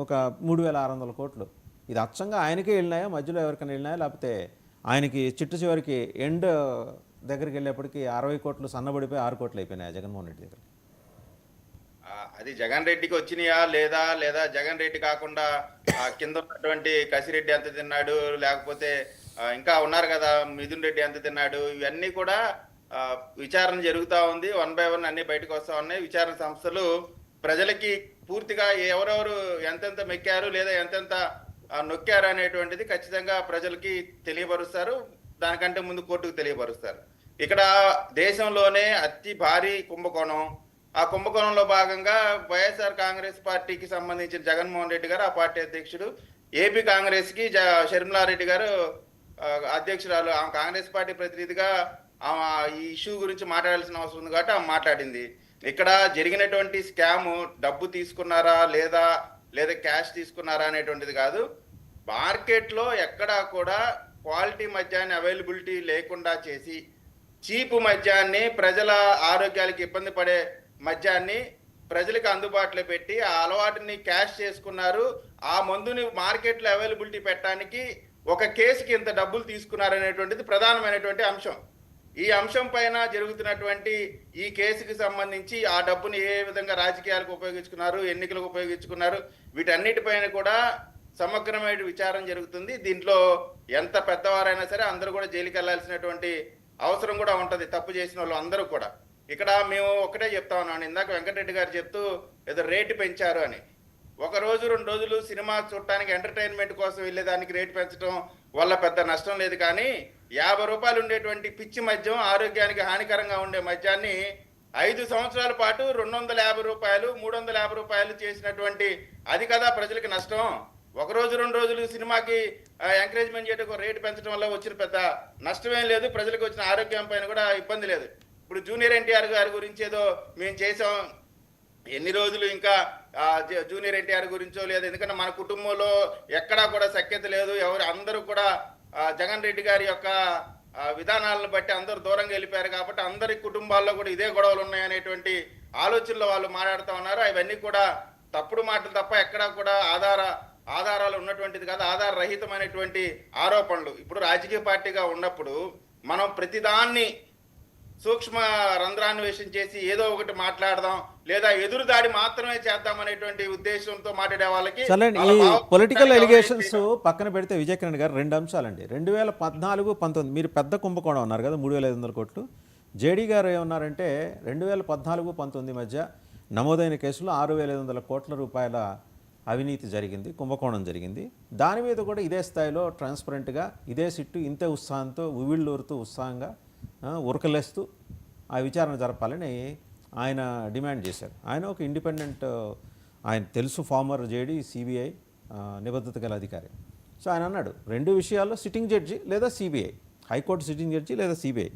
ఒక 3,600 కోట్లు. ఇది అచ్చంగా ఆయనకే వెళ్ళినాయా, మధ్యలో ఎవరికైనా వెళ్ళినాయా, లేకపోతే ఆయనకి చిట్ట చివరికి ఎండ్ దగ్గరికి వెళ్ళేప్పటికి 60 కోట్లు సన్నబడిపోయి 6 కోట్లు అయిపోయినాయా జగన్మోహన్ రెడ్డి దగ్గర? అది జగన్ రెడ్డికి వచ్చినాయా లేదా లేదా జగన్ రెడ్డి కాకుండా కింద ఉన్నటువంటి కసిరెడ్డి ఎంత తిన్నాడు, లేకపోతే ఇంకా ఉన్నారు కదా మిథున్ రెడ్డి ఎంత తిన్నాడు, ఇవన్నీ కూడా ఆ, విచారణ జరుగుతూ ఉంది. వన్ బై వన్ అన్ని బయటకు వస్తా ఉన్నాయి. విచారణ సంస్థలు ప్రజలకి పూర్తిగా ఎవరెవరు ఎంతెంత మెక్కారు లేదా ఎంతెంత నొక్కారు అనేటువంటిది ఖచ్చితంగా ప్రజలకి తెలియపరుస్తారు. దానికంటే ముందు కోర్టుకు తెలియపరుస్తారు. ఇక్కడ దేశంలోనే అతి భారీ కుంభకోణం. ఆ కుంభకోణంలో భాగంగా వైఎస్ఆర్ కాంగ్రెస్ పార్టీకి సంబంధించిన జగన్మోహన్ రెడ్డి గారు ఆ పార్టీ అధ్యక్షుడు, ఏపీ కాంగ్రెస్ కి షర్మిలారెడ్డి గారు అధ్యక్షురాలు, ఆమె కాంగ్రెస్ పార్టీ ప్రతినిధిగా ఆమె ఈ ఇష్యూ గురించి మాట్లాడాల్సిన అవసరం ఉంది కాబట్టి ఆమె మాట్లాడింది. ఇక్కడ జరిగినటువంటి స్కామ్ డబ్బు తీసుకున్నారా లేదా లేదా క్యాష్ తీసుకున్నారా అనేటువంటిది కాదు. మార్కెట్లో ఎక్కడా కూడా క్వాలిటీ మద్యాన్ని అవైలబిలిటీ లేకుండా చేసి చీపు మద్యాన్ని, ప్రజల ఆరోగ్యాలకు ఇబ్బంది పడే మద్యాన్ని ప్రజలకు అందుబాటులో పెట్టి ఆ అలవాటుని క్యాష్ చేసుకున్నారు. ఆ మందుని మార్కెట్లో అవైలబిలిటీ పెట్టడానికి ఒక కేసుకి ఇంత డబ్బులు తీసుకున్నారు అనేటువంటిది ప్రధానమైనటువంటి అంశం. ఈ అంశం పైన జరుగుతున్నటువంటి ఈ కేసుకి సంబంధించి ఆ డబ్బుని ఏ విధంగా రాజకీయాలకు ఉపయోగించుకున్నారు, ఎన్నికలకు ఉపయోగించుకున్నారు, వీటన్నిటిపైన కూడా సమగ్రమైన విచారణ జరుగుతుంది. దీంట్లో ఎంత పెద్దవారైనా సరే అందరూ కూడా జైలుకి వెళ్లాల్సినటువంటి అవసరం కూడా ఉంటది, తప్పు చేసిన వాళ్ళు అందరూ కూడా. ఇక్కడ మేము ఒకటే చెప్తా ఉన్నాను, ఇందాక వెంకటరెడ్డి గారు చెప్తూ ఏదో రేటు పెంచారు అని. ఒక రోజు 2 రోజులు సినిమా చూడటానికి ఎంటర్టైన్మెంట్ కోసం వెళ్ళేదానికి రేటు పెంచడం వల్ల పెద్ద నష్టం లేదు. కానీ 50 రూపాయలు ఉండేటువంటి పిచ్చి మద్యం, ఆరోగ్యానికి హానికరంగా ఉండే మద్యాన్ని 5 సంవత్సరాల పాటు 250 రూపాయలు 350 రూపాయలు చేసినటువంటి అది కదా ప్రజలకు నష్టం. ఒక రోజు 2 రోజులు సినిమాకి ఎంకరేజ్మెంట్ చేయడం రేటు పెంచడం వల్ల వచ్చిన పెద్ద నష్టమేం లేదు. ప్రజలకు వచ్చిన ఆరోగ్యం పైన కూడా ఇబ్బంది లేదు. ఇప్పుడు జూనియర్ ఎన్టీఆర్ గారి గురించి ఏదో మేము చేసాం, ఎన్ని రోజులు ఇంకా జూనియర్ ఎన్టీఆర్ గురించో లేదు. ఎందుకంటే మన కుటుంబంలో ఎక్కడా కూడా సఖ్యత లేదు. అందరూ కూడా జగన్ రెడ్డి గారి యొక్క విధానాలను బట్టి అందరూ దూరంగా వెళ్ళిపోయారు కాబట్టి అందరి కుటుంబాల్లో కూడా ఇదే గొడవలు ఉన్నాయనేటువంటి ఆలోచనలో వాళ్ళు మాట్లాడుతూ ఉన్నారు. అవన్నీ కూడా తప్పుడు మాటలు తప్ప ఎక్కడా కూడా ఆధారాలు ఉన్నటువంటిది కాదు, ఆధార రహితమైనటువంటి ఆరోపణలు. ఇప్పుడు రాజకీయ పార్టీగా ఉన్నప్పుడు మనం ప్రతిదాన్ని సూక్ష్మ రంధ్రాన్వేషణ చేసి ఏదో ఒకటి మాట్లాడదాం లేదా ఎదురు దాడి మాత్రమే చేద్దాం అనేటువంటి ఉద్దేశంతో మాట్లాడే వాళ్ళకి ఈ పొలిటికల్ ఎలిగేషన్స్ పక్కన పెడితే విజయ్ కిరణ్ గారు 2 అంశాలండి. 2014-19 మీరు పెద్ద కుంభకోణం అన్నారు కదా, 3,500 కోట్లు. జేడీ గారు ఏమన్నారంటే 2014-19 మధ్య నమోదైన కేసులో 6,500 కోట్ల రూపాయల అవినీతి జరిగింది, కుంభకోణం జరిగింది. దాని మీద కూడా ఇదే స్థాయిలో ట్రాన్స్పరెంట్గా ఇదే సిట్టు ఇంతే ఉత్సాహంతో ఉవ్విళ్ళూరుతూ ఉత్సాహంగా ఉరకలేస్తూ ఆ విచారణ జరపాలని ఆయన డిమాండ్ చేశారు. ఆయన ఒక ఇండిపెండెంట్, ఆయన తెలుసు, ఫార్మర్ జేడీ, సిబిఐ నిబద్ధత గల అధికారి. సో ఆయన అన్నాడు 2 విషయాల్లో సిట్టింగ్ జడ్జి లేదా సిబిఐ, హైకోర్టు సిట్టింగ్ జడ్జి లేదా సిబిఐ.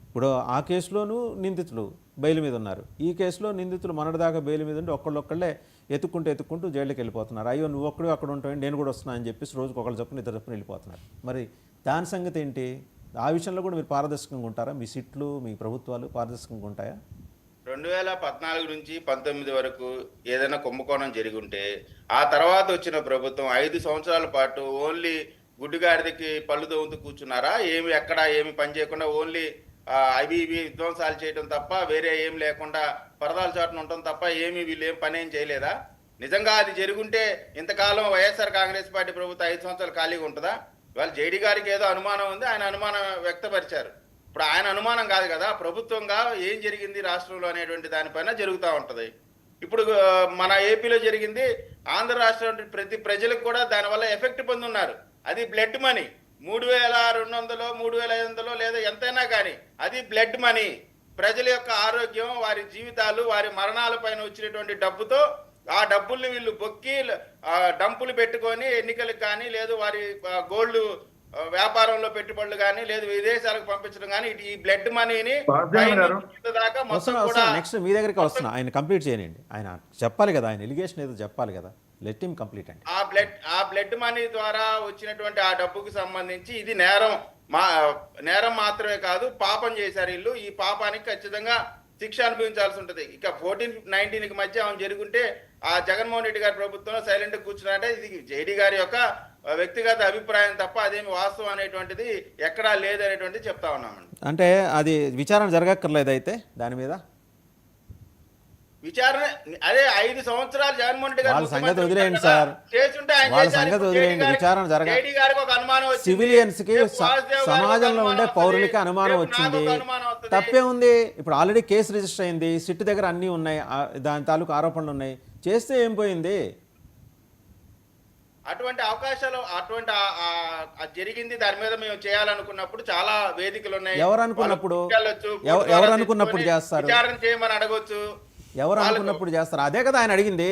ఇప్పుడు ఆ కేసులోనూ నిందితులు బెయిల్ మీద ఉన్నారు, ఈ కేసులో నిందితులు మొన్నటిదాకా బెయిల్ మీద ఉండి ఒక్కళ్ళొక్కళ్ళే ఎత్తుక్కుంటూ జైలుకి వెళ్ళిపోతున్నారు. అయ్యో నువ్వు ఒక్కడు అక్కడ ఉంటావు, నేను కూడా వస్తున్నా అని చెప్పేసి రోజుకు ఒకళ్ళు చొప్పున 2 చొప్పున వెళ్ళిపోతున్నారు. మరి దాని సంగతి ఏంటి? ఆ విషయంలో కూడా మీరు పారదర్శకంగా ఉంటారా? మీ సిట్లు, మీ ప్రభుత్వాలు పారదర్శకంగా ఉంటాయా? 2014 నుంచి 19 వరకు ఏదైనా కుంభకోణం జరిగి ఉంటే ఆ తర్వాత వచ్చిన ప్రభుత్వం 5 సంవత్సరాల పాటు ఓన్లీ గుడ్డిగాడిదకి పళ్ళు తోముతూ కూర్చున్నారా? ఎక్కడ ఏమి పని చేయకుండా ఓన్లీ అవి ఇవి విధ్వంసాలు చేయడం తప్ప వేరే ఏం లేకుండా పరదాల చాటున ఉండటం తప్ప వీళ్ళు ఏం పని ఏం చేయలేదా? నిజంగా అది జరుగుంటే ఇంతకాలం వైఎస్ఆర్ కాంగ్రెస్ పార్టీ ప్రభుత్వం 5 సంవత్సరాలు ఖాళీగా ఉంటుందా? ఇవాళ జేడీ గారికి ఏదో అనుమానం ఉంది, ఆయన అనుమానం వ్యక్తపరిచారు. ఇప్పుడు ఆయన అనుమానం కాదు కదా, ప్రభుత్వంగా ఏం జరిగింది రాష్ట్రంలో అనేటువంటి దానిపైన జరుగుతూ ఉంటుంది. ఇప్పుడు మన ఏపీలో జరిగింది, ఆంధ్ర రాష్ట్రం ప్రతి ప్రజలకు కూడా దానివల్ల ఎఫెక్ట్ పొందున్నారు. అది బ్లడ్ మనీ, 3,200 3,500 లేదా ఎంతైనా కానీ అది బ్లడ్ మనీ. ప్రజల యొక్క ఆరోగ్యం, వారి జీవితాలు, వారి మరణాల పైన వచ్చినటువంటి డబ్బుతో ఆ డబ్బుల్ని వీళ్ళు బొక్కి డంపులు పెట్టుకొని ఎన్నికలకు కానీ లేదు వారి గోల్డ్ వ్యాపారంలో పెట్టుబడులు కానీ లేదు విదేశాలకు పంపించడం కానీ ఈ బ్లడ్ మనీని నెక్స్ట్ మీ దగ్గరికి వస్తున్నా. ఆయన కంప్లీట్ చేయండి, ఆయన చెప్పాలి కదా, ఆయన ఎలిగేషన్ ఏదో చెప్పాలి కదా. లెట్ హిమ్ కంప్లీట్ అండి. ఆ బ్లడ్ మనీ ద్వారా వచ్చినటువంటి ఆ డబ్బుకు సంబంధించి ఇది నేరం మాత్రమే కాదు, పాపం చేశారు వీళ్ళు. ఈ పాపానికి ఖచ్చితంగా శిక్ష అనుభవించాల్సి ఉంటుంది. ఇక 14-19 మధ్య ఆమె జరుగుంటే ఆ జగన్మోహన్ రెడ్డి గారి ప్రభుత్వంలో సైలెంట్ కూర్చున్నారంటే ఇది జేడీ గారి యొక్క వ్యక్తిగత అభిప్రాయం తప్ప అదేమి వాస్తవం అనేటువంటిది ఎక్కడా లేదనేటువంటిది చెప్తా ఉన్నామండి. అంటే అది విచారణ జరగక్కర్లేదు అయితే దాని మీద విచారణ అదే 5 సంవత్సరాలు జగన్మోహన్ రెడ్డి గారు వాళ్ళ సంగతి ముఖ్యమంత్రి వదిలేయండి ఉన్నారు కదా, సార్. చేస్తుంటే ఆయన వాళ్ళ చేశారు. సంగతి ఇప్పుడు వదిలేయండి, జేడీ విచారణ జరగాలి. జేడీ గారికి ఒక అనుమానం వచ్చింది. సివిలియన్స్ కి రేపు వాసుదేవ్ గారికి ఒక సమాజంలో ఉండే అనుమానం పౌరులకి వస్తుంది. అనుమానం రేపు వచ్చింది. నాకు ఒక అనుమానం వస్తుంది. తప్పే ఉంది. ఇప్పుడు ఆల్రెడీ కేసు రిజిస్టర్ అయింది, సిట్ దగ్గర అన్నీ ఉన్నాయి, దాని తాలూకు ఆరోపణలు ఉన్నాయి, చేస్తే ఏం పోయింది? అటువంటి అవకాశాలు అటువంటి జరిగింది, దాని మీద మేము చేయాలనుకున్నప్పుడు చాలా వేదికలు ఉన్నాయి. ఎవరు అనుకున్నప్పుడు? వాళ్ళకు వెళ్ళొచ్చు, ఎవరు అనుకున్నప్పుడు చేస్తారు? విచారణ చేయమని అడగొచ్చు. ఎవరు అనుకున్నప్పుడు చేస్తారు? అదే కదా ఆయన అడిగింది.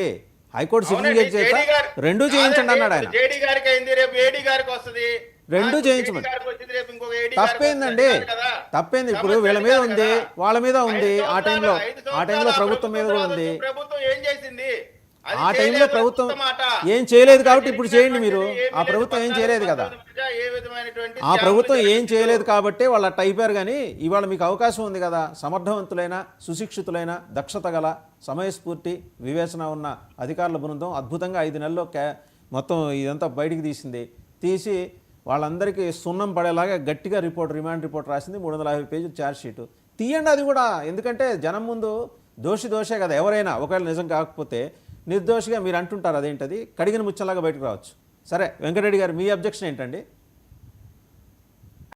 హైకోర్టు సిట్టింగ్ అవునండి, జడ్జి చేత జేడీ గారు- రెండూ చేయించండి అన్నాడు ఆయన. జేడీ గారికి అయింది, రేపు ఏడీ గారికి వస్తుంది. రెండూ నాకు చేయించమని. జేడీ గారికి వచ్చింది, రేపు ఇంకొక ఏడీ గారికి తప్పేందండి, వస్తుంది కదా. తప్పేంది? ఇప్పుడు సమస్య వీళ్ళ మీద కాదు ఉంది, కదా. వాళ్ళ మీద ఉంది, 5 ఆ టైంలో సంవత్సరాలు ప్రభుత్వం మీద కూడా ఉంది. ప్రభుత్వం ఏం చేసింది? అది ఆ టైంలో చేయలేదు, ప్రభుత్వం మాట. ఏం చేయలేదు కాబట్టి ఇప్పుడు చేయండి మీరు. ఏమీ ఆ ప్రభుత్వం ఏం లేదు, చేయలేదు కదా. ఏ విధమైనటువంటి ఆ ప్రభుత్వం ఏం త్యాగం చేయలేదు కాబట్టి వాళ్ళు అట్ట అయిపోయారు. కానీ ఇవాళ మీకు అవకాశం ఉంది కదా, సమర్థవంతులైన, సుశిక్షితులైన, దక్షత గల, సమయస్ఫూర్తి, వివేచన ఉన్న అధికారుల బృందం అద్భుతంగా 5 నెలల్లో మొత్తం ఇదంతా బయటికి తీసి వాళ్ళందరికీ సున్నం పడేలాగా గట్టిగా రిమాండ్ రిపోర్ట్ రాసింది. 350 పేజీల ఛార్జ్ షీటు తీయండి. అది కూడా ఎందుకంటే జనం ముందు దోషే కదా. ఎవరైనా ఒకవేళ నిజం కాకపోతే నిర్దోషిగా మీరు అంటుంటారు, అదేంటది కడిగిన ముచ్చలాగా బయటకు రావచ్చు. సరే వెంకటరెడ్డి గారు, మీ అబ్జెక్షన్ ఏంటండి?